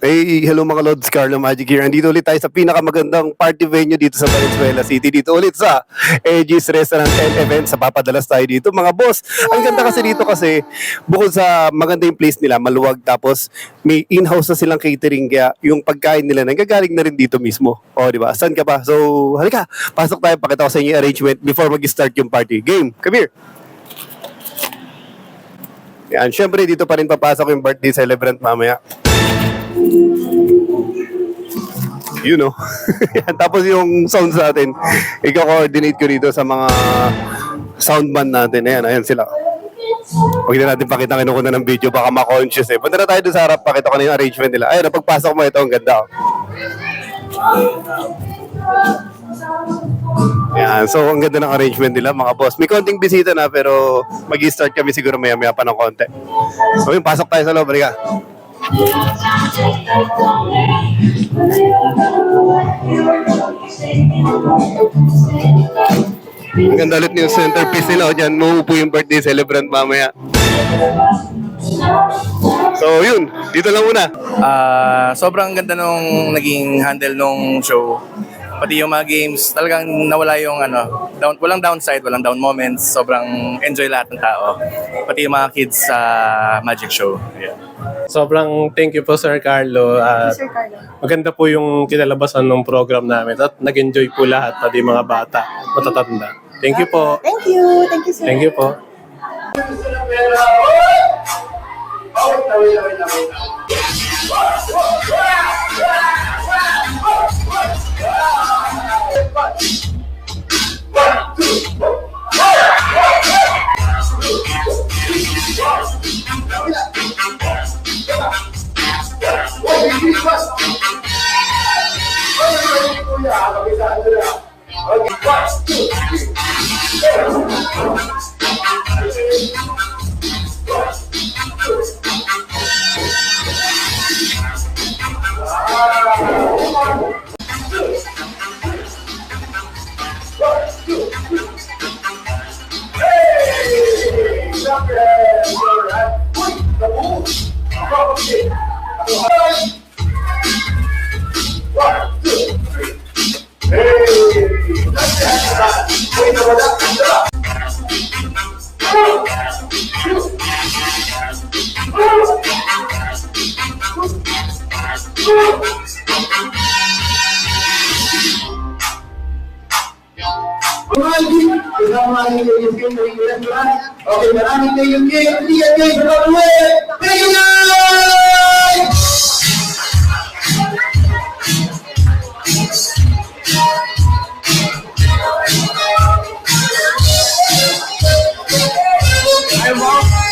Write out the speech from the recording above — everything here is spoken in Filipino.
Hey, hello mga Lods, Carlo Magic here. Andito ulit tayo sa pinakamagandang party venue dito sa Valenzuela City. Dito ulit sa AG's Restaurant and Events. Sa papadalas tayo dito. Mga boss, ang ganda kasi dito kasi bukod sa maganda yung place nila, maluwag, tapos may in-house na silang catering, kaya yung pagkain nila nanggagaling na rin dito mismo. O, di ba? Saan ka pa? So, halika, pasok tayo, pakita ko sa inyo yung arrangement before mag-start yung party. Game, come here. Yan, syempre dito pa rin papasok yung birthday celebrant mamaya. You know. Yan, tapos yung sounds natin, i-coordinate ko dito sa mga soundman natin. Ayan sila. Huwag na natin pakita kinukuha ng video, baka ma-conscious eh. Punta na tayo doon sa harap, pakita ko na yung arrangement nila. Ayun, pagpasok mo ito, ang ganda. Yan, so ang ganda ng arrangement nila mga boss. May konting bisita na pero mag-i-start kami siguro maya-maya pa ng konti. So yun, pasok tayo sa loob, halika. Ang ganda ulit yung centerpiece nila. O dyan, mauupo yung birthday celebrant mamaya. So yun, dito lang muna. Sobrang ganda nung naging handle nung show. Pati yung mga games, talagang nawala yung walang downside, walang down moments. Sobrang enjoy lahat ng tao. Pati yung mga kids sa magic show. Yeah. Sobrang thank you po Sir Carlo. Sir Carlo. Maganda po yung kinalabasan ng program namin at nag-enjoy po lahat, pati mga bata at matatanda. Thank you po. Thank you. Thank you, sir. Thank you po. Okay, maraming na yung game. Hindi yan game. Thank you guys! I'm off.